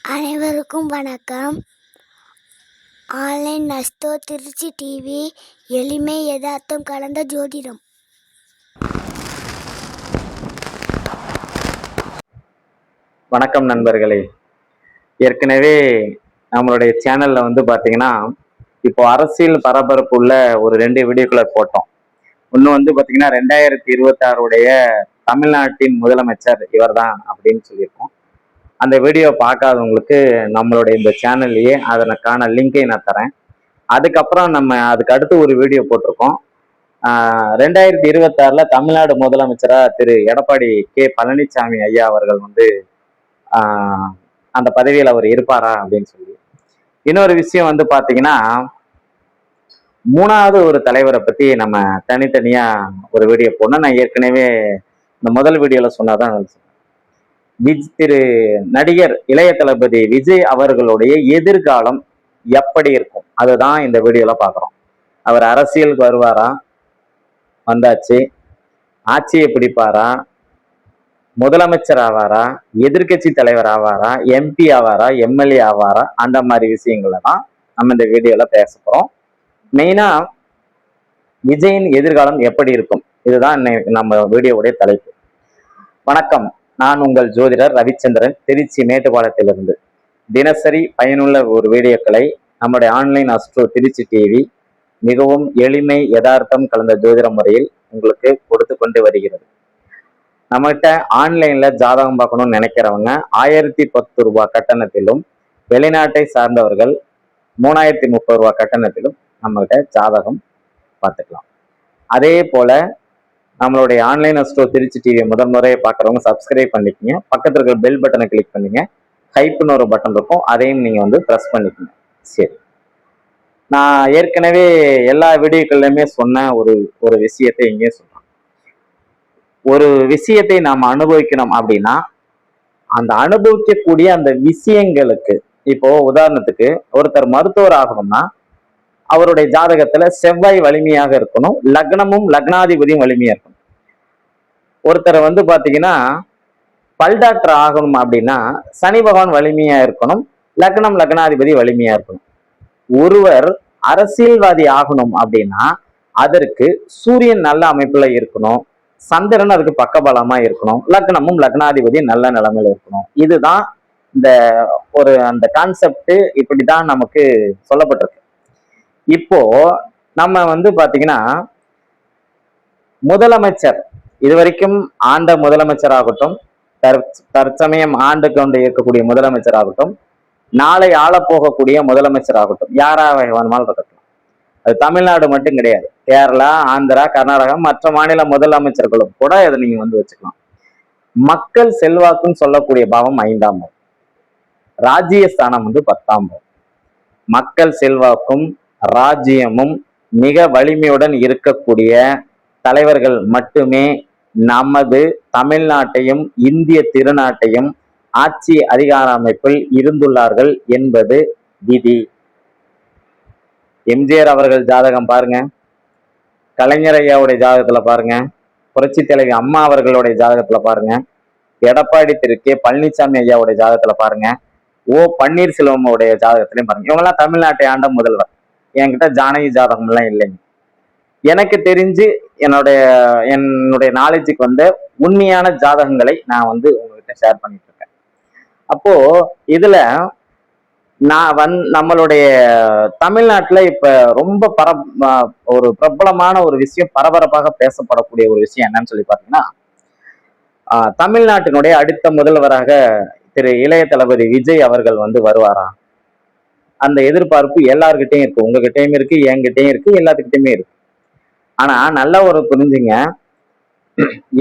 அனைவருக்கும் வணக்கம். Online astro Trichy TV, எளிமை யதார்த்தம் கலந்த ஜோதிடம். வணக்கம் நண்பர்களே. ஏற்கனவே நம்மளுடைய சேனல்ல பார்த்தீங்கன்னா, இப்போ அரசியல் பரபரப்பு உள்ள ஒரு 2 வீடியோக்களை போட்டோம். ஒன்று பார்த்தீங்கன்னா 2026 தமிழ்நாட்டின் முதலமைச்சர் இவர் தான் அப்படின்னு சொல்லியிருக்கோம். அந்த வீடியோ பார்க்காதவங்களுக்கு நம்மளுடைய இந்த சேனல்லையே அதற்கான லிங்கை நான் தரேன். அதுக்கப்புறம் நம்ம அதுக்கு அடுத்து ஒரு வீடியோ போட்டிருக்கோம். 2026 தமிழ்நாடு முதலமைச்சரா திரு எடப்பாடி கே பழனிசாமி ஐயா அவர்கள் அந்த பதவியில் அவர் இருப்பாரா அப்படின்னு சொல்லி. இன்னொரு விஷயம் பார்த்தீங்கன்னா, 3வது ஒரு தலைவரை பத்தி நம்ம தனித்தனியா ஒரு வீடியோ போடணும். நான் ஏற்கனவே இந்த முதல் வீடியோல சொன்னதான் திரு நடிகர் இளைய தளபதி விஜய் அவர்களுடைய எதிர்காலம் எப்படி இருக்கும் அதுதான் இந்த வீடியோல பாக்குறோம். அவர் அரசியலுக்கு வருவாரா, வந்தாச்சு, ஆட்சியை பிடிப்பாரா, முதலமைச்சர் ஆவாரா, எதிர்கட்சி தலைவர் ஆவாரா, எம்பி ஆவாரா, எம்எல்ஏ ஆவாரா, அந்த மாதிரி விஷயங்கள தான் நம்ம இந்த வீடியோல பேச போறோம். மெயினா விஜயின் எதிர்காலம் எப்படி இருக்கும், இதுதான் நம்ம வீடியோவுடைய தலைப்பு. வணக்கம், நான் உங்கள் ஜோதிடர் ரவிச்சந்திரன், திருச்சி மேட்டுப்பாளையத்திலிருந்து. தினசரி பயனுள்ள ஒரு வீடியோக்களை நம்முடைய ஆன்லைன் அஸ்ட்ரோ திருச்சி டிவி மிகவும் எளிமை யதார்த்தம் கலந்த ஜோதிட முறையில் உங்களுக்கு கொடுத்து கொண்டு வருகிறது. நம்மகிட்ட ஆன்லைன்ல ஜாதகம் பார்க்கணும்னு நினைக்கிறவங்க 1010 ரூபாய் கட்டணத்திலும், வெளிநாட்டை சார்ந்தவர்கள் 3030 ரூபாய் கட்டணத்திலும் நம்மகிட்ட ஜாதகம் பார்த்துக்கலாம். அதே போல நம்மளுடைய ஆன்லைன் அஸ்ட்ரோ திருச்சி டிவி முதல் முறையை பார்க்குறவங்க சப்ஸ்கிரைப் பண்ணிக்கோங்க. பக்கத்தில் இருக்கிற பெல் பட்டனை கிளிக் பண்ணுங்க. ஹைப்னு ஒரு பட்டன் இருக்கும், அதையும் நீங்க ப்ரெஸ் பண்ணிக்கோங்க. சரி, நான் ஏற்கனவே எல்லா வீடியோக்கள்லையுமே சொன்ன ஒரு விஷயத்தை இங்கே சொல்றேன். ஒரு விஷயத்தை நாம் அனுபவிக்கணும் அப்படின்னா அந்த அனுபவிக்கக்கூடிய அந்த விஷயங்களுக்கு, இப்போ உதாரணத்துக்கு ஒருத்தர் மருத்துவர் ஆகணும்னா அவருடைய ஜாதகத்துல செவ்வாய் வலிமையாக இருக்கணும், லக்னமும் லக்னாதிபதியும் வலிமையா இருக்கணும். ஒருத்தர் பாத்தீங்கன்னா பல் டாக்டர் ஆகணும் அப்படின்னா சனி பகவான் வலிமையா இருக்கணும், லக்னம் லக்னாதிபதி வலிமையா இருக்கணும். ஒருவர் அரசியல்வாதி ஆகணும் அப்படின்னா அதற்கு சூரியன் நல்ல அமைப்புல இருக்கணும், சந்திரன் அதுக்கு பக்கபலமா இருக்கணும், லக்னமும் லக்னாதிபதி நல்ல நிலைமையில இருக்கணும். இதுதான் இந்த அந்த கான்செப்ட் இப்படிதான் நமக்கு சொல்லப்பட்டிருக்கு. இப்போ நம்ம பாத்தீங்கன்னா முதலமைச்சர் இதுவரைக்கும் ஆண்ட முதலமைச்சர் ஆகட்டும், தற்சமயம் ஆண்டு கொண்டு இருக்கக்கூடிய முதலமைச்சர் ஆகட்டும், நாளை ஆள போகக்கூடிய முதலமைச்சர் ஆகட்டும், யாராக வேணுமாலும் இருக்கட்டும். அது தமிழ்நாடு மட்டும் கிடையாது, கேரளா, ஆந்திரா, கர்நாடகம், மற்ற மாநில முதலமைச்சர்களும் கூட இதை நீங்க வச்சுக்கலாம். மக்கள் செல்வாக்குன்னு சொல்லக்கூடிய பாவம் 5ஆம் பாவம், ராஜ்யஸ்தானம் 10ஆம் பாவம். மக்கள் செல்வாக்கும் ராஜ்யமும் மிக வலிமையுடன் இருக்கக்கூடிய தலைவர்கள் மட்டுமே நமது தமிழ்நாட்டையும் இந்திய திருநாட்டையும் ஆட்சி அதிகார அமைப்பில் இருந்துள்ளார்கள் என்பது விதி. எம்ஜிஆர் அவர்கள் ஜாதகம் பாருங்க, கலைஞர் ஐயாவுடைய ஜாதகத்துல பாருங்க, புரட்சி தலைவி அம்மா அவர்களுடைய ஜாதகத்துல பாருங்க, எடப்பாடி திரு கே பழனிசாமி ஐயாவுடைய ஜாதகத்துல பாருங்க, ஓ பன்னீர்செல்வமுடைய ஜாதகத்திலையும் பாருங்க. இவங்கெல்லாம் தமிழ்நாட்டை ஆண்ட முதல்வர். என்கிட்ட ஜானகி ஜாதகம் எல்லாம் இல்லைங்க. எனக்கு தெரிஞ்சு என்னுடைய நாலேஜுக்கு உண்மையான ஜாதகங்களை நான் உங்ககிட்ட ஷேர் பண்ணிட்டு இருக்கேன். அப்போ இதுல நான் நம்மளுடைய தமிழ்நாட்டுல இப்ப ரொம்ப ஒரு பிரபலமான ஒரு விஷயம், பரபரப்பாக பேசப்படக்கூடிய ஒரு விஷயம் என்னன்னு சொல்லி பாத்தீங்கன்னா, தமிழ்நாட்டினுடைய அடுத்த முதல்வராக திரு இளைய தளபதி விஜய் அவர்கள் வருவாரா, அந்த எதிர்பார்ப்பு எல்லார்கிட்டையும் இருக்கு. உங்ககிட்டயும் இருக்கு, என்கிட்டையும் இருக்கு, எல்லாத்துக்கிட்டையுமே இருக்கு. ஆனா நல்லா ஒரு புரிஞ்சுங்க,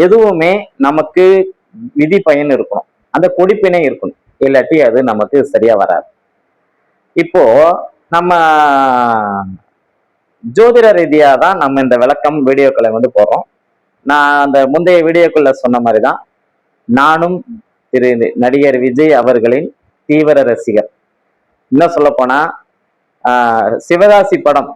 எதுவுமே நமக்கு விதி பயன் இருக்கணும், அந்த கொடிப்பினை இருக்கணும், இல்லாட்டி அது நமக்கு சரியா வராது. இப்போ நம்ம ஜோதிட ரீதியா தான் நம்ம இந்த விளக்கம் வீடியோக்களை போடுறோம். நான் அந்த முந்தைய வீடியோக்குள்ள சொன்ன மாதிரிதான் நானும் திரு நடிகர் விஜய் அவர்களின் தீவிர ரசிகர். இன்னும் சொல்ல போனா சிவகாசி படம்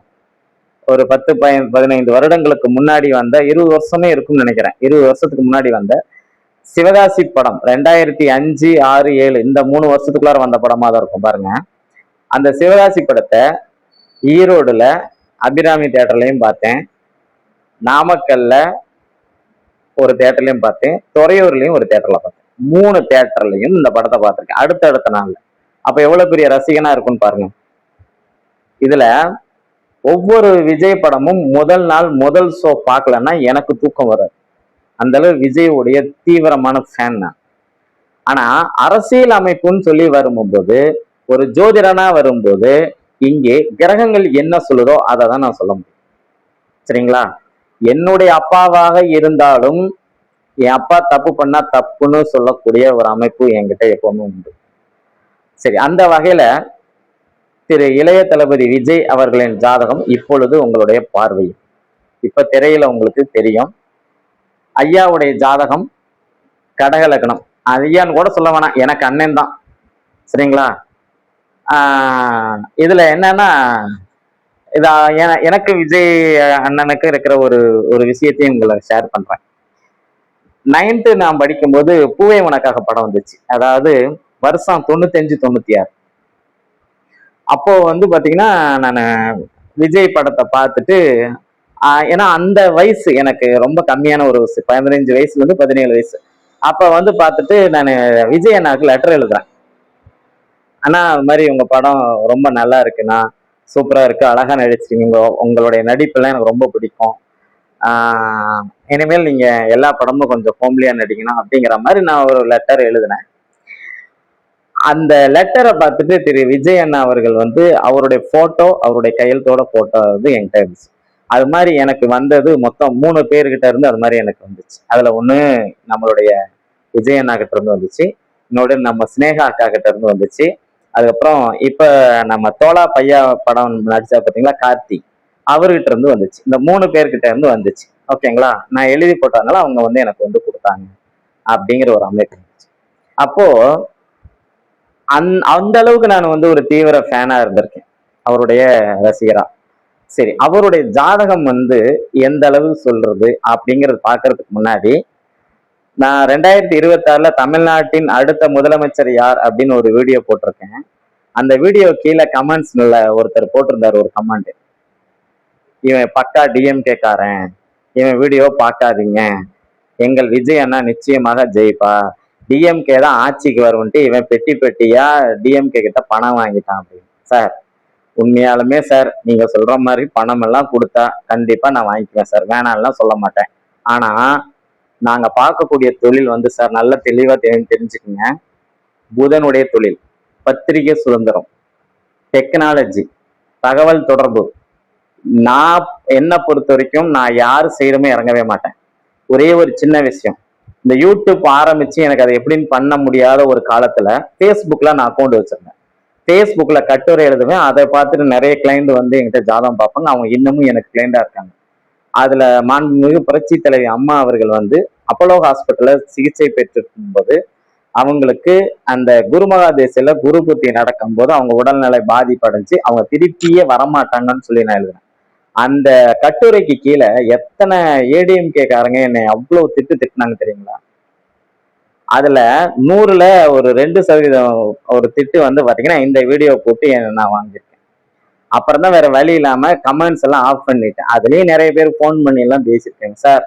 ஒரு 10-15 வருடங்களுக்கு முன்னாடி வந்த, 20 வருஷமே இருக்கும்னு நினைக்கிறேன், 20 வருஷத்துக்கு முன்னாடி வந்த சிவகாசி படம் 2005, 6, 7 இந்த 3 வருஷத்துக்குள்ளார வந்த படமா தான் இருக்கும் பாருங்க. அந்த சிவகாசி படத்தை ஈரோடுல அபிராமி தியேட்டர்லயும் பார்த்தேன், நாமக்கல்ல ஒரு தியேட்டர்லயும் பார்த்தேன், துறையூர்லயும் ஒரு தியேட்டர்ல பார்த்தேன். 3 தியேட்டர்லயும் இந்த படத்தை பார்த்திருக்கேன் அடுத்தடுத்த நாள்ல. அப்ப எவ்வளவு பெரிய ரசிகனா இருக்கும்னு பாருங்க. இதுல ஒவ்வொரு விஜய் படமும் முதல் நாள் முதல் ஷோ பார்க்கலன்னா எனக்கு தூக்கம் வராது. அந்த அளவு விஜயோடைய தீவிரமான ஃபேன் நான். ஆனா அரசியல் அமைப்புன்னு சொல்லி வரும்போது, ஒரு ஜோதிடனா வரும்போது, இங்கே கிரகங்கள் என்ன சொல்லுதோ அதை தான் நான் சொல்ல முடியும். சரிங்களா? என்னுடைய அப்பாவாக இருந்தாலும் என் அப்பா தப்பு பண்ணா தப்புன்னு சொல்லக்கூடிய ஒரு அமைப்பு என்கிட்ட எப்பவுமே உண்டு. சரி, அந்த வகையில திரு இளைய தளபதி விஜய் அவர்களின் ஜாதகம் இப்பொழுது உங்களுடைய பார்வையில் இப்ப திரையில உங்களுக்கு தெரியும். ஐயாவுடைய ஜாதகம் கடக லக்னம். ஐயான்னு கூட சொல்ல வேணாம், எனக்கு அண்ணன் தான். சரிங்களா? இதுல என்னன்னா, இதா எனக்கு விஜய் அண்ணனுக்கு இருக்கிற ஒரு ஒரு விஷயத்தையும் உங்களை ஷேர் பண்றேன். 9th நான் படிக்கும்போது பூவே உனக்காக படம் வந்துச்சு. அதாவது வருஷம் 95, 96. அப்போ வந்து பாத்தீங்கன்னா நான் விஜய் படத்தை பார்த்துட்டு, ஏன்னா அந்த வயசு எனக்கு ரொம்ப கம்மியான ஒரு வயசு, 15 வயசுல இருந்து 17 வயசு. அப்ப வந்து பார்த்துட்டு நான் விஜய் அண்ணாவுக்கு லெட்டர் எழுதுறேன். ஆனா அது மாதிரி உங்க படம் ரொம்ப நல்லா இருக்குண்ணா, சூப்பரா இருக்கு, அழகா நடிச்சிருக்கீங்க, உங்களுடைய நடிப்பெல்லாம் எனக்கு ரொம்ப பிடிக்கும், இனிமேல் நீங்க எல்லா படமும் கொஞ்சம் ஹோம்லியா நடிக்கணும் அப்படிங்கிற மாதிரி நான் ஒரு லெட்டர் எழுதினேன். அந்த லெட்டரை பார்த்துட்டு திரு விஜய் அண்ணா அவர்கள் வந்து அவருடைய போட்டோ, அவருடைய கையெழுத்தோட போட்டோ வந்து என்கிட்ட இருந்துச்சு. அது மாதிரி எனக்கு வந்தது மொத்தம் 3 பேர்கிட்ட இருந்து அது மாதிரி எனக்கு வந்துச்சு. அதுல ஒண்ணு நம்மளுடைய விஜய் அண்ணா கிட்ட இருந்து வந்துச்சு, இன்னொரு நம்ம சினேகா அக்கா கிட்ட இருந்து வந்துச்சு, அதுக்கப்புறம் இப்ப நம்ம தோலா பையா படம் நடிச்சா பாத்தீங்களா கார்த்தி, அவர்கிட்ட இருந்து வந்துச்சு. இந்த 3 பேர்கிட்ட இருந்து வந்துச்சு. ஓகேங்களா? நான் எழுதி போட்டதுனால அவங்க வந்து எனக்கு வந்து கொடுத்தாங்க அப்படிங்கிற ஒரு அமைப்பு இருந்துச்சு. அப்போ அந்த அளவுக்கு நான் வந்து ஒரு தீவிர ஃபேனா இருந்திருக்கேன், அவருடைய ரசிகரா. சரி, அவருடைய ஜாதகம் வந்து எந்த அளவு சொல்றது அப்படிங்கறது பாக்குறதுக்கு முன்னாடி, நான் 2026 தமிழ்நாட்டின் அடுத்த முதலமைச்சர் யார் அப்படின்னு ஒரு வீடியோ போட்டிருக்கேன். அந்த வீடியோ கீழே கமெண்ட்ஸ்ல ஒருத்தர் போட்டிருந்தாரு ஒரு கமெண்ட், இவன் பக்கா டிஎம்கே காரன், இவன் வீடியோ பார்க்காதீங்க, எங்கள் விஜய் அண்ணா நிச்சயமாக ஜெயிப்பா, டிஎம்கே தான் ஆட்சிக்கு வரும்ட்டு இவன் பெட்டி பெட்டியா டிஎம்கே கிட்ட பணம் வாங்கிட்டான் அப்படின்னு. சார், உண்மையாலுமே சார் நீங்க சொல்ற மாதிரி பணம் எல்லாம் கொடுத்தா கண்டிப்பா நான் வாங்கிக்குவேன் சார், வேணாம்லாம் சொல்ல மாட்டேன். ஆனா நாங்க பார்க்கக்கூடிய தொழில் வந்து சார் நல்ல தெளிவா தெரிஞ்சுக்குங்க, புதனுடைய தொழில், பத்திரிகை சுதந்திரம், டெக்னாலஜி, தகவல் தொடர்பு. நான் என்ன பொறுத்த வரைக்கும் நான் யாரு சைடுமே இறங்கவே மாட்டேன். ஒரே ஒரு சின்ன விஷயம், இந்த யூடியூப் ஆரம்பிச்சு எனக்கு அதை எப்படின்னு பண்ண முடியாத ஒரு காலத்துல ஃபேஸ்புக்ல நான் அக்கௌண்ட் வச்சிருந்தேன். ஃபேஸ்புக்ல கட்டுரை எழுதுவேன், அதை பார்த்துட்டு நிறைய கிளைண்ட் வந்து என்கிட்ட ஜாதகம் பார்ப்பாங்க, அவங்க இன்னமும் எனக்கு கிளைண்டா இருக்காங்க. அதுல மாண்புமிகு புரட்சி தலைவி அம்மா அவர்கள் வந்து அப்போலோ ஹாஸ்பிட்டல்ல சிகிச்சை பெற்றிருக்கும் போது அவங்களுக்கு அந்த குருமகாதேசில குரு புத்தி நடக்கும் போது அவங்க உடல்நிலை பாதிப்படைஞ்சு அவங்க திருப்பியே வரமாட்டாங்கன்னு சொல்லி நான் எழுதுனேன். அந்த கட்டுரைக்கு கீழே எத்தனை ஏடிஎம்கே காரங்க என்னை அவ்வளவு திட்டுனாங்க தெரியுங்களா? அதுல 100ல ஒரு 2% ஒரு திட்டு வந்து பாத்தீங்கன்னா இந்த வீடியோ போட்டு நான் வாங்கியிருக்கேன். அப்புறம் தான் வேற வழி இல்லாம கமெண்ட்ஸ் எல்லாம் ஆஃப் பண்ணிட்டேன். அதுலயும் நிறைய பேர் போன் பண்ணி எல்லாம் பேசியிருக்கேங்க. சார்,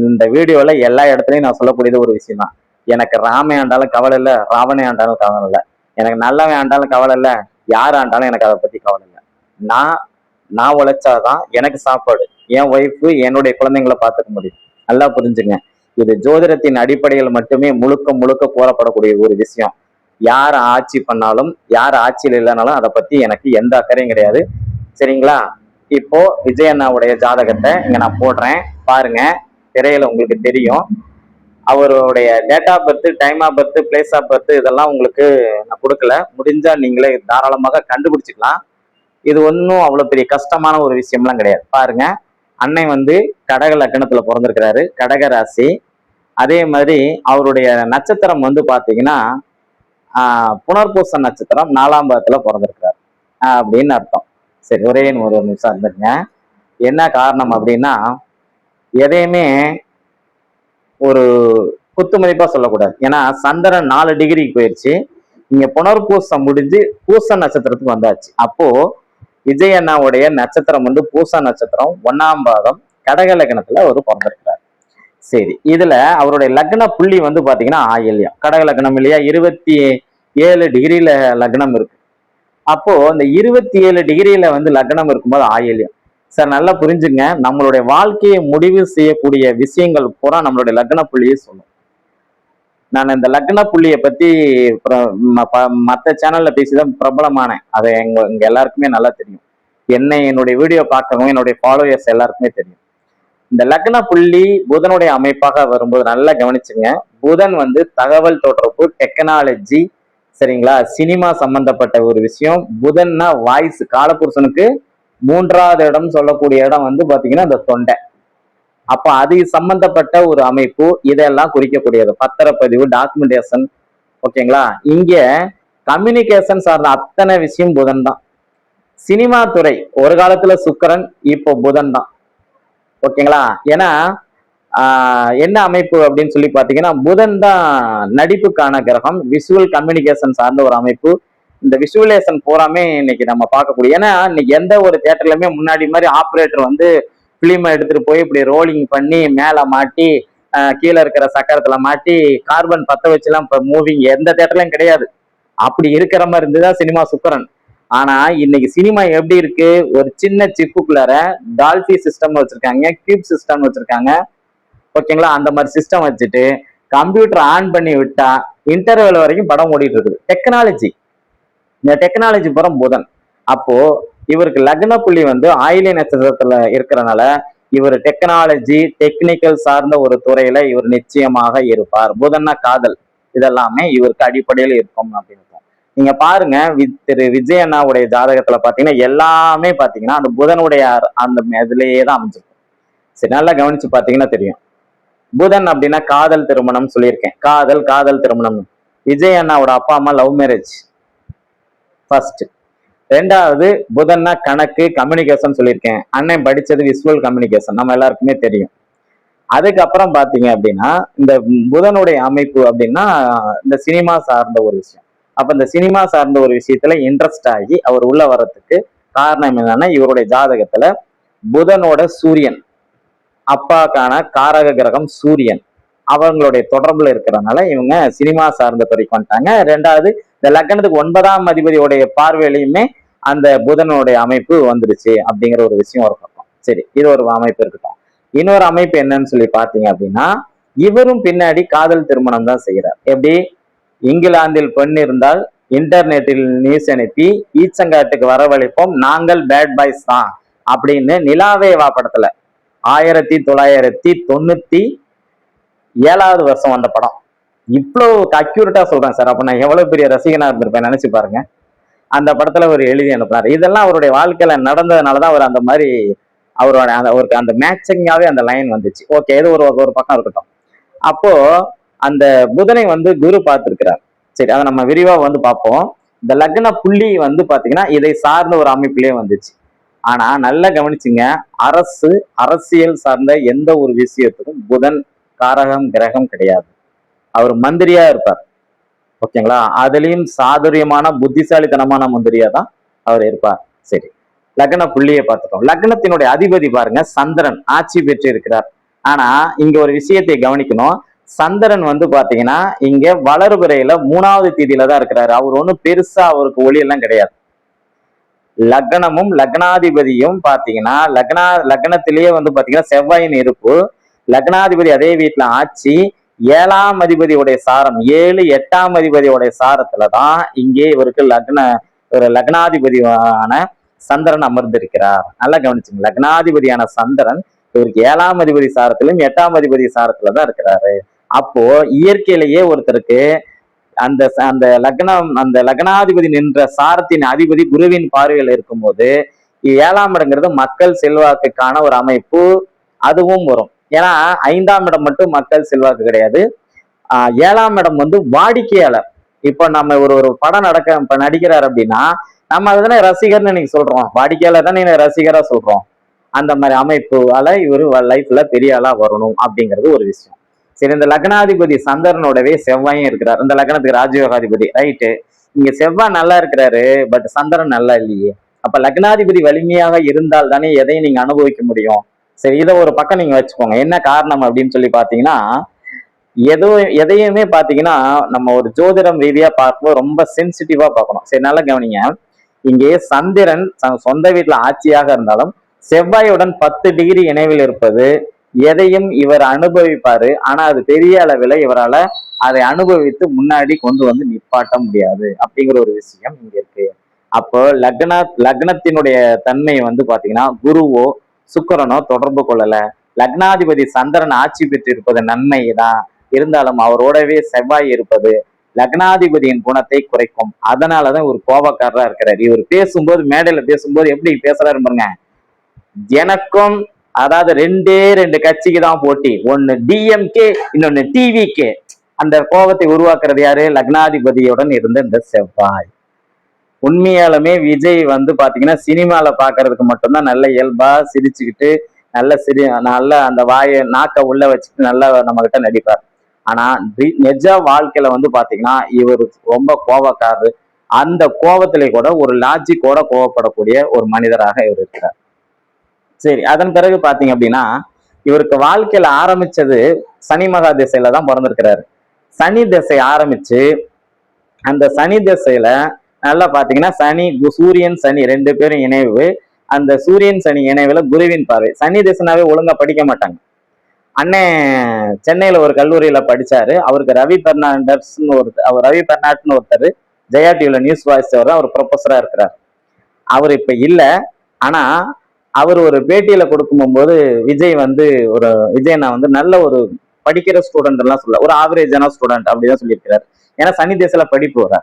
இந்த வீடியோல எல்லா இடத்துலயும் நான் சொல்லக்கூடியது ஒரு விஷயம் தான், எனக்கு ராமே ஆண்டாலும் கவலை இல்லை, ராவணே ஆண்டாலும் கவலை இல்லை, எனக்கு நல்லவன் ஆண்டாலும் கவலை இல்லை, யார் ஆண்டாலும் எனக்கு அதை பத்தி கவலை இல்லை. நான் உழைச்சாதான் எனக்கு சாப்பாடு, என் ஒய்ஃபு என்னுடைய குழந்தைங்களை பார்த்துக்க முடியும். நல்லா புரிஞ்சுங்க, இது ஜோதிடத்தின் அடிப்படையில் மட்டுமே முழுக்க முழுக்க கூறப்படக்கூடிய ஒரு விஷயம். யார் ஆட்சி பண்ணாலும் யார் ஆட்சியில் இல்லைனாலும் அதை பத்தி எனக்கு எந்த அக்கறையும் கிடையாது. சரிங்களா? இப்போ விஜய் அண்ணாவுடைய ஜாதகத்தை இங்க நான் போடுறேன் பாருங்க, திரையில உங்களுக்கு தெரியும். அவருடைய date of birth, time of birth, place of birth இதெல்லாம் உங்களுக்கு நான் கொடுக்கல, முடிஞ்சா நீங்களே தாராளமாக கண்டுபிடிச்சிக்கலாம். இது ஒன்றும் அவ்வளவு பெரிய கஷ்டமான ஒரு விஷயம்லாம் கிடையாது. பாருங்க, அன்னை வந்து கடக லக்னத்துல பிறந்திருக்கிறாரு, கடக ராசி. அதே மாதிரி அவருடைய நட்சத்திரம் வந்து பாத்தீங்கன்னா புனர்பூச நட்சத்திரம் 4ஆம் பாதத்துல பிறந்திருக்கிறார் அப்படின்னு அர்த்தம். சரி, ஒரே ஒரு நிமிஷம் இருந்துருங்க. என்ன காரணம் அப்படின்னா, எதையுமே ஒரு குத்து மதிப்பா சொல்லக்கூடாது. ஏன்னா சந்திரன் 4 டிகிரிக்கு போயிடுச்சு. இங்க புனர்பூசம் முடிஞ்சு பூச நட்சத்திரத்துக்கு வந்தாச்சு. அப்போ விஜய் அண்ணாவுடைய நட்சத்திரம் வந்து பூச நட்சத்திரம் 1ஆம் பாதம் கடக லக்னத்துல அவர் பிறந்திருக்கிறார். சரி, இதுல அவருடைய லக்ன புள்ளி வந்து பாத்தீங்கன்னா ஆயில்யம். கடக லக்னம் இல்லையா, 27 டிகிரியில லக்னம் இருக்கு. அப்போ இந்த 27 டிகிரியில வந்து லக்னம் இருக்கும்போது ஆயில்யம். சார் நல்லா புரிஞ்சுங்க, நம்மளுடைய வாழ்க்கையை முடிவு செய்யக்கூடிய விஷயங்கள் பூரா நம்மளுடைய லக்ன புள்ளியை சொல்லும். நான் இந்த லக்ன புள்ளியை பத்தி மற்ற சேனல்ல பேசிதான் பிரபலமானேன். அது எங்க எல்லாருக்குமே நல்லா தெரியும். என்னுடைய வீடியோ பார்க்கறவங்க, என்னுடைய ஃபாலோயர்ஸ் எல்லாருக்குமே தெரியும். இந்த லக்ன புள்ளி புதனுடைய அமைப்பாக வரும்போது நல்லா கவனிச்சுங்க. புதன் வந்து தகவல் தொடர்பு, டெக்னாலஜி, சரிங்களா, சினிமா சம்பந்தப்பட்ட ஒரு விஷயம். புதன்னா வாய்ஸ், காலபுருஷனுக்கு 3வது இடம் சொல்லக்கூடிய இடம் வந்து பாத்தீங்கன்னா இந்த தொண்டை. அப்ப அது சம்பந்தப்பட்ட ஒரு அமைப்பு, இதெல்லாம் குறிக்கக்கூடியது. பத்திரப்பதிவு, டாக்குமெண்டேஷன், ஓகேங்களா. இங்க கம்யூனிகேஷன் சார்ந்த அத்தனை விஷயம் புதன் தான். சினிமா துறை ஒரு காலத்துல சுக்கிரன், இப்போ புதன் தான், ஓகேங்களா. ஏன்னா என்ன அமைப்பு அப்படின்னு சொல்லி பாத்தீங்கன்னா புதன் தான் நடிப்புக்கான கிரகம், விஷுவல் கம்யூனிகேஷன் சார்ந்த ஒரு அமைப்பு. இந்த விஷுவலேஷன் பூராமே இன்னைக்கு நம்ம பார்க்கக்கூடிய, ஏன்னா இன்னைக்கு எந்த ஒரு தியேட்டர்லயுமே முன்னாடி மாதிரி ஆப்ரேட்டர் வந்து பிலிமை எடுத்துட்டு போய் இப்படி ரோலிங் பண்ணி மேல மாட்டி கீழே இருக்கிற சக்கரத்துல மாட்டி கார்பன் பத்த வச்சுலாம் இப்ப மூவிங் எந்த தியேட்டர்லயும் கிடையாது. அப்படி இருக்கிற மாதிரி இருந்துதான் சினிமா சுக்கரன். ஆனா இன்னைக்கு சினிமா எப்படி இருக்கு, ஒரு சின்ன சிப்புக்குள்ளார டால்பி சிஸ்டம் வச்சிருக்காங்க, கியூப் சிஸ்டம் வச்சிருக்காங்க, ஓகேங்களா. அந்த மாதிரி சிஸ்டம் வச்சுட்டு கம்ப்யூட்டர் ஆன் பண்ணி விட்டா இன்டர்வெல் வரைக்கும் படம் ஓடிட்டு இருக்குது. டெக்னாலஜி, இந்த டெக்னாலஜி புறம் புதன். அப்போ இவருக்கு லக்ன புள்ளி வந்து ஆயிலிய நட்சத்திரத்துல இருக்கிறனால இவர் டெக்னாலஜி, டெக்னிக்கல் சார்ந்த ஒரு துறையில இவர் நிச்சயமாக இருப்பார். புதன்னா காதல், இதெல்லாமே இவருக்கு அடிப்படையில் இருக்கும் அப்படின்னு. நீங்க பாருங்க, திரு விஜய் அண்ணாவுடைய ஜாதகத்துல பாத்தீங்கன்னா எல்லாமே பாத்தீங்கன்னா அந்த புதனுடைய அந்த இதுலயே தான் அமைஞ்சிருக்கும். சரி, நல்லா கவனிச்சு பாத்தீங்கன்னா தெரியும். புதன் அப்படின்னா காதல் திருமணம் சொல்லியிருக்கேன். காதல் திருமணம். விஜய் அண்ணாவோட அப்பா அம்மா லவ் மேரேஜ் ஃபர்ஸ்ட். 2வது புதன்னா கணக்கு, கம்யூனிகேஷன் சொல்லியிருக்கேன். அண்ணன் படிச்சது விஷுவல் கம்யூனிகேஷன், நம்ம எல்லாருக்குமே தெரியும். அதுக்கப்புறம் பாத்தீங்க அப்படின்னா இந்த புதனுடைய அமைப்பு அப்படின்னா இந்த சினிமா சார்ந்த ஒரு விஷயம். அப்ப இந்த சினிமா சார்ந்த ஒரு விஷயத்துல இன்ட்ரெஸ்ட் ஆகி அவர் உள்ள வர்றதுக்கு காரணம் என்னன்னா இவருடைய ஜாதகத்துல புதனோட சூரியன், அப்பாக்கான காரக கிரகம் சூரியன், அவங்களுடைய தொடர்புல இருக்கிறதுனால இவங்க சினிமா சார்ந்த துறைக்கு வந்துட்டாங்க. 2வது இந்த லக்னத்துக்கு 9ஆம் அதிபதியோடைய பார்வையிலையுமே அந்த புதனுடைய அமைப்பு வந்துருச்சு அப்படிங்கிற ஒரு விஷயம் ஒரு பக்கம். சரி, இது ஒரு அமைப்பு இருக்கட்டும். இன்னொரு அமைப்பு என்னன்னு சொல்லி பாத்தீங்க அப்படின்னா இவரும் பின்னாடி காதல் திருமணம் தான் செய்யறார். எப்படி, இங்கிலாந்தில் பெண் இருந்தால் இன்டர்நெட்டில் நியூஸ் அனுப்பி ஈச்சங்காட்டுக்கு வரவழைப்போம், நாங்கள் பேட் பாய்ஸ் தான் அப்படின்னு நிலாவே வா படத்துல 1997 வருஷம் வந்த படம். இவ்வளவு அக்யூரேட்டா சொல்றேன் சார். அப்ப நான் எவ்வளவு பெரிய ரசிகனா இருந்திருப்பேன் நினைச்சு பாருங்க. அந்த படத்துல அவர் எழுதி அனுப்புனாரு. இதெல்லாம் அவருடைய வாழ்க்கையில நடந்ததுனாலதான் அவர் அந்த மாதிரி அவரோட அவருக்கு அந்த மேட்சிங்காவே அந்த லைன் வந்துச்சு. ஓகே, இது ஒரு பக்கம் இருக்கட்டும். அப்போ அந்த புதனை வந்து குரு பார்த்திருக்கிறார். சரி, அதை நம்ம விரிவா வந்து பார்ப்போம். இந்த லக்ன புள்ளி வந்து பாத்தீங்கன்னா இதை சார்ந்த ஒரு அமைப்பிலே வந்துச்சு. ஆனா நல்லா கவனிச்சுங்க, அரசியல் சார்ந்த எந்த ஒரு விஷயத்துக்கும் புதன் காரகம் கிரகம் கிடையாது. அவர் மந்திரியா இருப்பார், ஓகேங்களா. அதுலயும் சாதுரியமான புத்திசாலித்தனமான மந்திரியா தான் அவர் இருப்பார். சரி, லக்ன புள்ளியை பார்த்துட்டோம். லக்னத்தினுடைய அதிபதி பாருங்க சந்திரன் ஆட்சி பெற்று இருக்கிறார். ஆனா இங்க ஒரு விஷயத்தை கவனிக்கணும். சந்திரன் வந்து பாத்தீங்கன்னா இங்க வளர்பிறையில 3வது தேதியில தான் இருக்கிறாரு. அவர் ஒன்றும் பெருசா அவருக்கு ஒளி எல்லாம் கிடையாது. லக்னமும் லக்னாதிபதியும் பாத்தீங்கன்னா லக்னத்திலேயே வந்து பாத்தீங்கன்னா செவ்வாயின் இருப்பு, லக்னாதிபதி அதே வீட்டுல ஆட்சி, 7ஆம் அதிபதியுடைய சாரம், 7, 8ஆம் அதிபதியுடைய சாரத்துலதான் இங்கே இவருக்கு ஒரு லக்னாதிபதியான சந்திரன் அமர்ந்திருக்கிறார். நல்லா கவனிச்சுங்க, லக்னாதிபதியான சந்திரன் இவருக்கு 7ஆம் அதிபதி சாரத்திலும் 8ஆம் அதிபதி சாரத்துலதான் இருக்கிறாரு. அப்போ இயற்கையிலேயே ஒருத்தருக்கு அந்த அந்த லக்னாதிபதி நின்ற சாரத்தின் அதிபதி குருவின் பார்வையில் இருக்கும்போது 7ஆம் இடங்கிறது மக்கள் செல்வாக்குக்கான ஒரு அமைப்பு, அதுவும் வரும். ஏன்னா 5ஆம் இடம் மட்டும் மக்கள் செல்வாக்கு கிடையாது. 7ஆம் இடம் வந்து வாடிக்கையாளர். இப்போ நம்ம ஒரு படம் நடிக்கிறார் அப்படின்னா நம்ம அதுதானே ரசிகர்னு இன்னைக்கு சொல்றோம், வாடிக்கையாளர் தான் நீங்க ரசிகரா சொல்றோம். அந்த மாதிரி அமைப்புவால இவரு லைஃப்ல பெரிய ஆளா வரணும் அப்படிங்கிறது ஒரு விஷயம். சரி, இந்த லக்னாதிபதி சந்திரனோடவே செவ்வாயும் இருக்கிறார். இந்த லக்னத்துக்கு ராஜயோகாதிபதி, ரைட்டு. இங்க செவ்வாய் நல்லா இருக்கிறாரு, பட் சந்திரன் நல்லா இல்லையே. அப்ப லக்னாதிபதி வலிமையாக இருந்தால் தானே எதையும் நீங்க அனுபவிக்க முடியும். சரி, இதை ஒரு பக்கம் நீங்க வச்சுக்கோங்க. என்ன காரணம் அப்படின்னு சொல்லி பாத்தீங்கன்னா, எதையுமே பாத்தீங்கன்னா நம்ம ஒரு ஜோதிடம் ரீதியா பார்க்கும்போது ரொம்ப சென்சிட்டிவா பார்க்கணும். சரி, நல்லா கவனிங்க. இங்கே சந்திரன் சொந்த வீட்டுல ஆட்சியாக இருந்தாலும் செவ்வாயுடன் 10 டிகிரி இணைவில் இருப்பது எதையும் இவர் அனுபவிப்பாரு. ஆனா அது பெரிய அளவில் இவரால் அதை அனுபவித்து முன்னாடி கொண்டு வந்து நிப்பாட்ட முடியாது அப்படிங்கிற ஒரு விஷயம் இங்க இருக்கு. அப்போ லக்னத்தினுடைய தன்மை வந்து பாத்தீங்கன்னா குருவோ சுக்கிரனோ தொடர்பு கொள்ளல. லக்னாதிபதி சந்திரன் ஆட்சி பெற்று இருப்பது நன்மை தான். இருந்தாலும் அவரோடவே செவ்வாய் இருப்பது லக்னாதிபதியின் குணத்தை குறைக்கும். அதனாலதான் ஒரு கோபக்காரரா இருக்கிறார். இவர் பேசும்போது, மேடையில பேசும்போது எப்படி பேசுறாரு பாருங்க. எனக்கும் அதாவது ரெண்டு கட்சிக்கு தான் போட்டி, ஒன்னு டிஎம்கே, இன்னொன்னு டிவிகே. அந்த கோபத்தை உருவாக்குறது யாரு? லக்னாதிபதியுடன் இருந்த இந்த செவ்வாய். உண்மையாலுமே விஜய் வந்து பாத்தீங்கன்னா சினிமால பாக்குறதுக்கு மட்டும்தான் நல்ல இயல்பா சிரிச்சுக்கிட்டு நல்ல அந்த வாயை நாக்க உள்ள வச்சுட்டு நல்லா நம்ம கிட்ட நடிப்பார். ஆனா நிஜ வாழ்க்கையில வந்து பாத்தீங்கன்னா இவர் ரொம்ப கோபக்காரரு. அந்த கோபத்திலே கூட ஒரு லாஜிக்கோட கோவப்படக்கூடிய ஒரு மனிதராக இவர் இருக்கிறார். சரி, அதன் பிறகு பாத்தீங்க அப்படின்னா இவருக்கு வாழ்க்கையில ஆரம்பிச்சது சனி மகா திசையில தான் பிறந்திருக்கிறாரு. சனி திசை ஆரம்பிச்சு அந்த சனி திசையில நல்லா பாத்தீங்கன்னா சூரியன் சனி 2 பேரும் இணைவு. அந்த சூரியன் சனி இணைவுல குருவின் பார்வை. சனி திசைனாவே ஒழுங்கா படிக்க மாட்டாங்க. அண்ணன் சென்னையில ஒரு கல்லூரியில படிச்சாரு. அவருக்கு ரவி பெர்னாட்னு ஒருத்தர் ஜெயா டிவில நியூஸ் வாய்ஸ் அவர் ப்ரொஃபஸரா இருக்கிறார். அவர் இப்ப இல்ல. ஆனா அவர் ஒரு பேட்டியில கொடுக்கும் போது விஜய் நான் வந்து நல்ல ஒரு படிக்கிற ஸ்டூடெண்ட் எல்லாம் சொல்ல, ஒரு ஆவரேஜான ஸ்டூடெண்ட் அப்படிதான் சொல்லியிருக்கிறார். ஏன்னா சனி திசையில படிப்பு வர.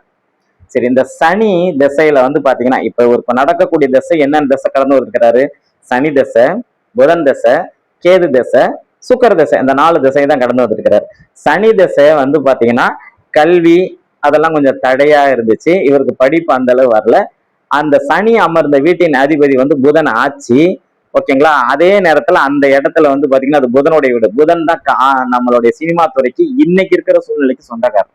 சரி, இந்த சனி திசையில வந்து பாத்தீங்கன்னா இப்ப நடக்கக்கூடிய திசை என்னென்ன திசை கடந்து இருக்கிறாரு? சனி திசை, புதன் திசை, கேது திசை, சுக்கர திசை. இந்த 4 திசை தான் கடந்து வந்திருக்கிறார். சனி திசை வந்து பாத்தீங்கன்னா கல்வி அதெல்லாம் கொஞ்சம் தடையா இருந்துச்சு. இவருக்கு படிப்பு அந்த அளவு வரல. அந்த சனி அமர்ந்த வீட்டின் அதிபதி வந்து புதன் ஆட்சி, ஓகேங்களா? அதே நேரத்துல அந்த இடத்துல வந்து பாத்தீங்கன்னா அது புதனுடைய வீடு. புதன் தான் நம்மளுடைய சினிமா துறைக்கு இன்னைக்கு இருக்கிற சூழ்நிலைக்கு சொந்தக்காரர்.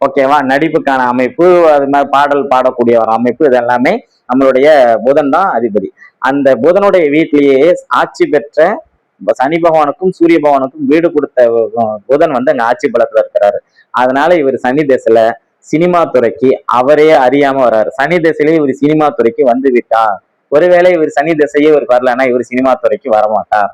ஓகேவா? நடிப்புக்கான அமைப்பு, அது மாதிரி பாடல் பாடக்கூடிய ஒரு அமைப்பு, இது எல்லாமே நம்மளுடைய புதன் தான் அதிபதி. அந்த புதனுடைய வீட்டிலேயே ஆட்சி பெற்ற சனி பகவானுக்கும் சூரிய பகவானுக்கும் வீடு கொடுத்த புதன் வந்து அங்க ஆட்சி பலத்துல இருக்கிறாரு. அதனால இவர் சனி திசையில சினிமா துறைக்கு அவரே அறியாம வர்றாரு. சனி திசையிலே இவர் சினிமா துறைக்கு வந்து விட்டார். ஒருவேளை இவர் சனி திசையே இவர் வரலன்னா இவர் சினிமா துறைக்கு வரமாட்டார்.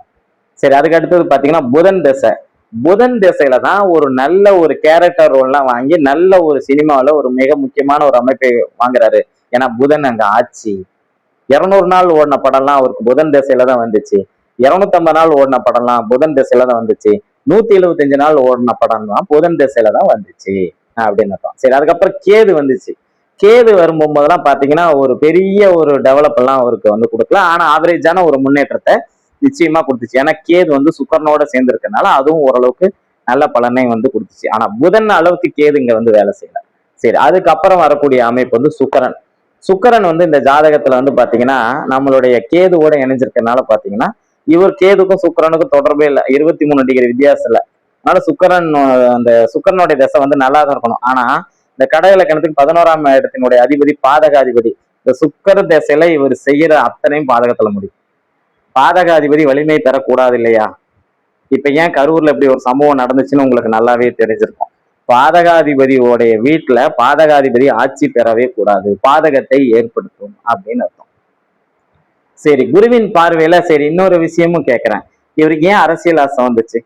சரி, அதுக்கு அடுத்தது பாத்தீங்கன்னா புதன் திசை. புதன் திசையில தான் ஒரு நல்ல ஒரு கேரக்டர் ரோல்லாம் வாங்கி நல்ல ஒரு சினிமாவில ஒரு மிக முக்கியமான ஒரு அமைப்பை வாங்குறாரு. ஏன்னா புதன் அங்க ஆட்சி. 200 நாள் ஓடின படம்லாம் அவருக்கு புதன் திசையில தான் வந்துச்சு. 250 நாள் ஓடின படம்லாம் புதன் திசையில தான் வந்துச்சு. 175 நாள் ஓடின படம் தான் புதன் திசையில தான் வந்துச்சு அப்படின்னு. சரி, அதுக்கப்புறம் கேது வந்துச்சு. கேது வரும்போதெல்லாம் பாத்தீங்கன்னா ஒரு பெரிய ஒரு டெவலப் எல்லாம் அவருக்கு வந்து கொடுக்கல. ஆனா ஆவரேஜான ஒரு முன்னேற்றத்தை நிச்சயமா கொடுத்துச்சு. ஏன்னா கேது வந்து சுக்கரனோட சேர்ந்து இருக்கனால அதுவும் ஓரளவுக்கு நல்ல பலனை வந்து கொடுத்துச்சு. ஆனா புதன் அளவுக்கு கேது இங்க வந்து வேலை செய்யல. சரி, அதுக்கப்புறம் வரக்கூடிய அமைப்பு வந்து சுக்கரன். சுக்கரன் வந்து இந்த ஜாதகத்துல வந்து பாத்தீங்கன்னா நம்மளுடைய கேதுவோட இணைஞ்சிருக்கனால பாத்தீங்கன்னா இவர் கேதுக்கும் சுக்கரனுக்கும் தொடர்பே இல்லை. 23 டிகிரி வித்தியாசம் இல்லை. அதனால அந்த சுக்கரனுடைய தசை வந்து நல்லா தான் இருக்கணும். ஆனா இந்த கடக இலக்கணத்துக்கு 11ஆம் இடத்தினுடைய அதிபதி பாதகாதிபதி. இந்த சுக்கர தசையில இவர் செய்யற அத்தனையும் பாதகத்துல முடியும். பாதகாதிபதி வலிமை பெறக்கூடாது இல்லையா? இப்ப ஏன் கரூர்ல இப்படி ஒரு சம்பவம் நடந்துச்சுன்னு உங்களுக்கு நல்லாவே தெரிஞ்சிருக்கும். பாதகாதிபதியோடைய வீட்டுல பாதகாதிபதி ஆட்சி பெறவே கூடாது, பாதகத்தை ஏற்படுத்தும் அப்படின்னு அர்த்தம். சரி, குருவின் பார்வையில சரி இன்னொரு விஷயமும் கேட்கிறேன். இவருக்கு ஏன் அரசியல் ஆசை வந்துச்சு?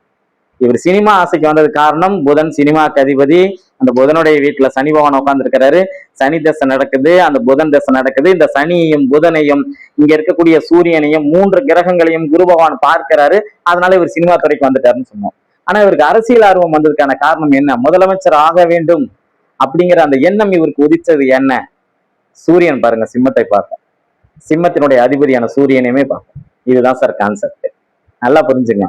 இவர் சினிமா ஆசைக்கு வந்தது காரணம் புதன் சினிமாக்கு அதிபதி. அந்த புதனுடைய வீட்டுல சனி பகவான் உட்கார்ந்து இருக்காரு. சனி தசை நடக்குது, அந்த புதன் தசை நடக்குது. இந்த சனியையும் புதனையும் இங்க இருக்கக்கூடிய சூரியனையும் 3 கிரகங்களையும் குரு பகவான் பார்க்கிறாரு. அதனால இவர் சினிமா துறைக்கு வந்துட்டாருன்னு சொன்னோம். ஆனா இவருக்கு அரசியல் ஆர்வம் வந்ததுக்கான காரணம் என்ன? முதலமைச்சர் ஆக வேண்டும் அப்படிங்கிற அந்த எண்ணம் இவருக்கு உதிச்சது என்ன? சூரியன் பாருங்க, சிம்மத்தை பார்ப்போம். சிம்மத்தினுடைய அதிபதியான சூரியனையுமே பார்ப்போம். இதுதான் சார் கான்செப்ட். நல்லா புரிஞ்சுங்க.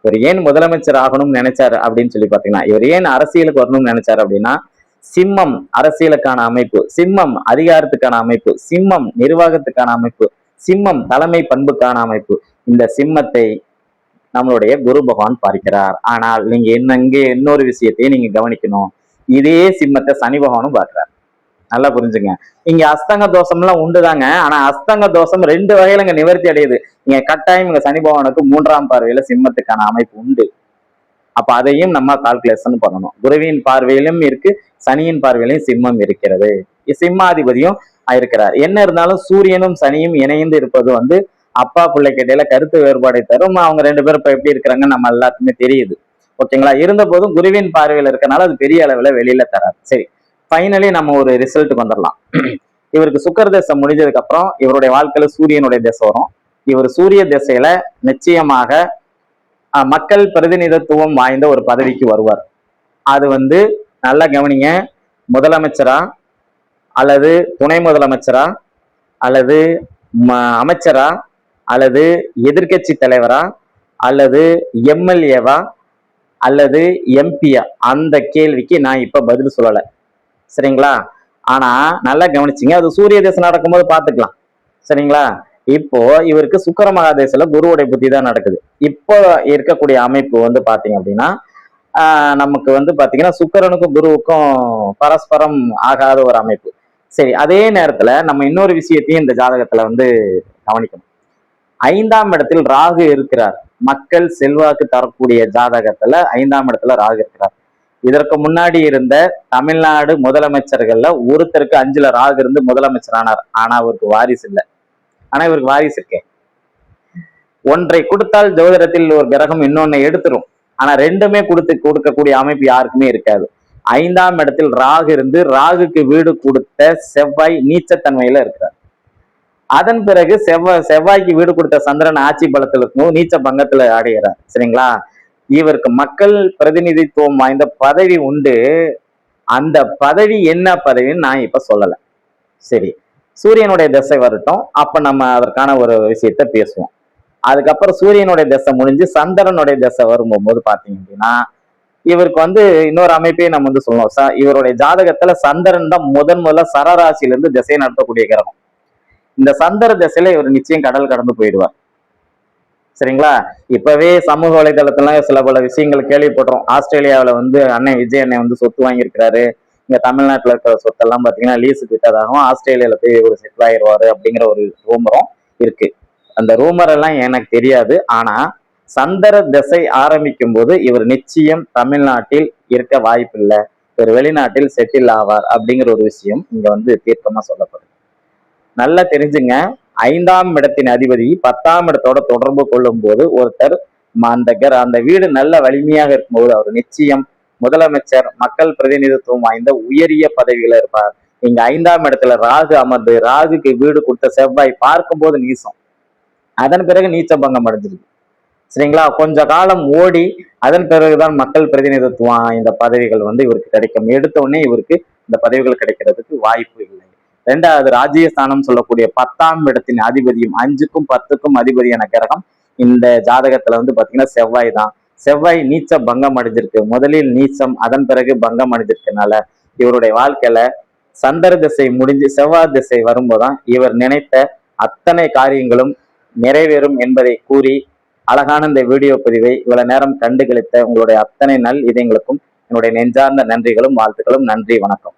இவர் ஏன் முதலமைச்சர் ஆகணும்னு நினைச்சாரு அப்படின்னு சொல்லி பாத்தீங்கன்னா, இவர் ஏன் அரசியலுக்கு வரணும்னு நினைச்சாரு அப்படின்னா, சிம்மம் அரசியலுக்கான அமைப்பு, சிம்மம் அதிகாரத்துக்கான அமைப்பு, சிம்மம் நிர்வாகத்துக்கான அமைப்பு, சிம்மம் தலைமை பண்புக்கான அமைப்பு. இந்த சிம்மத்தை நம்மளுடைய குரு பகவான் பார்க்கிறார். ஆனால் நீங்க இங்கே இன்னொரு விஷயத்தையும் நீங்க கவனிக்கணும். இதே சிம்மத்தை சனி பகவானும் பார்க்கிறார். நல்லா புரிஞ்சுங்க. இங்க அஸ்தங்க தோஷம் எல்லாம் உண்டுதாங்க. ஆனா அஸ்தங்க தோஷம் 2 வகையில இங்க நிவர்த்தி அடையுது. இங்க கட்டாயம் இங்க சனி பகவானுக்கு 3ஆம் பார்வையில சிம்மத்துக்கான அமைப்பு உண்டு. அப்ப அதையும் நம்ம கால்குலேஷன் பண்ணணும். குருவின் பார்வையிலும் இருக்கு, சனியின் பார்வையிலும் சிம்மம் இருக்கிறது. சிம்மாதிபதியும் இருக்கிறார். என்ன இருந்தாலும் சூரியனும் சனியும் இணைந்து இருப்பது வந்து அப்பா பிள்ளைக்கு இடையில கருத்து வேறுபாடை தரும். அவங்க 2 பேரும் இப்ப எப்படி இருக்கிறாங்க நம்ம எல்லாத்துக்குமே தெரியுது. ஓகேங்களா? இருந்த போதும் குருவின் பார்வையில் இருக்கனால அது பெரிய அளவுல வெளியில தராது. சரி, ஃபைனலி நம்ம ஒரு ரிசல்ட்டுக்கு வந்துடலாம். இவருக்கு சுக்கர தசை முடிஞ்சதுக்கு அப்புறம் இவருடைய வாழ்க்கையில சூரியனுடைய திசை வரும். இவர் சூரிய திசையில நிச்சயமாக மக்கள் பிரதிநிதித்துவம் வாய்ந்த ஒரு பதவிக்கு வருவார். அது வந்து நல்லா கவனிங்க, முதலமைச்சரா அல்லது துணை முதலமைச்சரா அல்லது அமைச்சரா அல்லது எதிர்கட்சி தலைவரா அல்லது எம்எல்ஏவா அல்லது எம்பியா, அந்த கேள்விக்கு நான் இப்ப பதில் சொல்லலை. சரிங்களா? ஆனா நல்லா கவனிச்சிங்க, அது சூரிய தேசம் நடக்கும்போது பாத்துக்கலாம். சரிங்களா? இப்போ இவருக்கு சுக்கர மகாதேசல குருவுடைய புத்தி தான் நடக்குது. இப்போ இருக்கக்கூடிய அமைப்பு வந்து பாத்தீங்க அப்படின்னா நமக்கு வந்து பாத்தீங்கன்னா சுக்கரனுக்கும் குருவுக்கும் பரஸ்பரம் ஆகாத ஒரு அமைப்பு. சரி, அதே நேரத்துல நம்ம இன்னொரு விஷயத்தையும் இந்த ஜாதகத்துல வந்து கவனிக்கணும். 5ஆம் இடத்தில் ராகு இருக்கிறார். மக்கள் செல்வாக்கு தரக்கூடிய ஜாதகத்துல 5ஆம் இடத்துல ராகு இருக்கிறார். இதற்கு முன்னாடி இருந்த தமிழ்நாடு முதலமைச்சர்கள்ல ஒருத்தருக்கு 5ல ராகு இருந்து முதலமைச்சர் ஆனார். ஆனா அவருக்கு வாரிசு இல்லை. ஆனா இவருக்கு வாரிசு இருக்கேன். ஒன்றை கொடுத்தால் ஜோதிடத்தில் ஒரு கிரகம் இன்னொன்னு எடுத்துரும். ஆனா 2மே கொடுக்கக்கூடிய அமைப்பு யாருக்குமே இருக்காது. 5ஆம் இடத்தில் ராகு இருந்து ராகுக்கு வீடு கொடுத்த செவ்வாய் நீச்சத்தன்மையில இருக்கிறார். அதன் பிறகு செவ்வாய்க்கு வீடு கொடுத்த சந்திரன் ஆட்சி பலத்தில் இருக்கும், நீச்ச பங்கத்துல அடைகிறார். சரிங்களா? இவருக்கு மக்கள் பிரதிநிதித்துவம் வாய்ந்த பதவி உண்டு. அந்த பதவி என்ன பதவின்னு நான் இப்ப சொல்லல. சரி, சூரியனுடைய திசை வரட்டும், அப்ப நம்ம அதற்கான ஒரு விஷயத்த பேசுவோம். அதுக்கப்புறம் சூரியனுடைய திசை முடிஞ்சு சந்திரனுடைய திசை வரும்போது பாத்தீங்க அப்படின்னா இவருக்கு வந்து இன்னொரு அமைப்பையும் நம்ம வந்து சொல்லுவோம். இவருடைய ஜாதகத்துல சந்திரன் தான் முதல்ல சரராசியில இருந்து திசையை நடத்தக்கூடிய கிரகம். இந்த சந்திர திசையில இவர் நிச்சயம் கடல் கடந்து போயிடுவார். சரிங்களா? இப்பவே சமூக வலைதளத்துல சில பல விஷயங்கள் கேள்விப்படுறோம். ஆஸ்திரேலியாவில வந்து அண்ணன் விஜய் அண்ணன் வந்து சொத்து வாங்கியிருக்கிறாரு. இங்க தமிழ்நாட்டுல இருக்கிற சொத்தெல்லாம் பாத்தீங்கன்னா லீஸுக்கு விட்டதாகவும் ஆஸ்திரேலியால போய் ஒரு செட்டில் ஆயிடுவாரு அப்படிங்கிற ஒரு ரூமரும் இருக்கு. அந்த ரூமர் எல்லாம் எனக்கு தெரியாது. ஆனா சந்திர திசை ஆரம்பிக்கும் போது இவர் நிச்சயம் தமிழ்நாட்டில் இருக்க வாய்ப்பு இல்லை, இவர் வெளிநாட்டில் செட்டில் ஆவார் அப்படிங்கிற ஒரு விஷயம் இங்க வந்து தீர்க்கமா சொல்லப்படுது. நல்லா தெரிஞ்சுங்க, 5ஆம் இடத்தின் அதிபதி 10ஆம் இடத்தோட தொடர்பு கொள்ளும் போது ஒருத்தர் அந்த வீடு நல்ல வலிமையாக இருக்கும்போது அவர் நிச்சயம் முதலமைச்சர், மக்கள் பிரதிநிதித்துவம் வாய்ந்த உயரிய பதவியில இருப்பார். இங்க 5ஆம் இடத்துல ராகு அமர்ந்து ராகுக்கு வீடு கொடுத்த செவ்வாய் பார்க்கும் போது நீசம், அதன் பிறகு நீச்ச பங்கம் அடைஞ்சிருக்கு. சரிங்களா? கொஞ்ச காலம் ஓடி அதன் பிறகுதான் மக்கள் பிரதிநிதித்துவம் இந்த பதவிகள் வந்து இவருக்கு கிடைக்கும். எடுத்த உடனே இவருக்கு இந்த பதவிகள் கிடைக்கிறதுக்கு வாய்ப்பு இல்லை. 2வது ராஜ்யஸ்தானம் சொல்லக்கூடிய 10ஆம் இடத்தின் அதிபதியும் 5க்கும் 10க்கும் அதிபதியான கிரகம் இந்த ஜாதகத்துல வந்து பாத்தீங்கன்னா செவ்வாய் தான். செவ்வாய் நீச்ச பங்கம் அடைஞ்சிருக்கு. முதலில் நீச்சம், அதன் பிறகு பங்கம் அடைஞ்சிருக்கனால இவருடைய வாழ்க்கையில சந்திர திசை முடிஞ்சு செவ்வாய் திசை வரும்போதுதான் இவர் நினைத்த அத்தனை காரியங்களும் நிறைவேறும் என்பதை கூறி அழகான இந்த வீடியோ பதிவை இவ்வளவு நேரம் கண்டுகளித்த உங்களுடைய அத்தனை நல் இதயங்களுக்கும் என்னுடைய நெஞ்சார்ந்த நன்றிகளும் வாழ்த்துக்களும். நன்றி, வணக்கம்.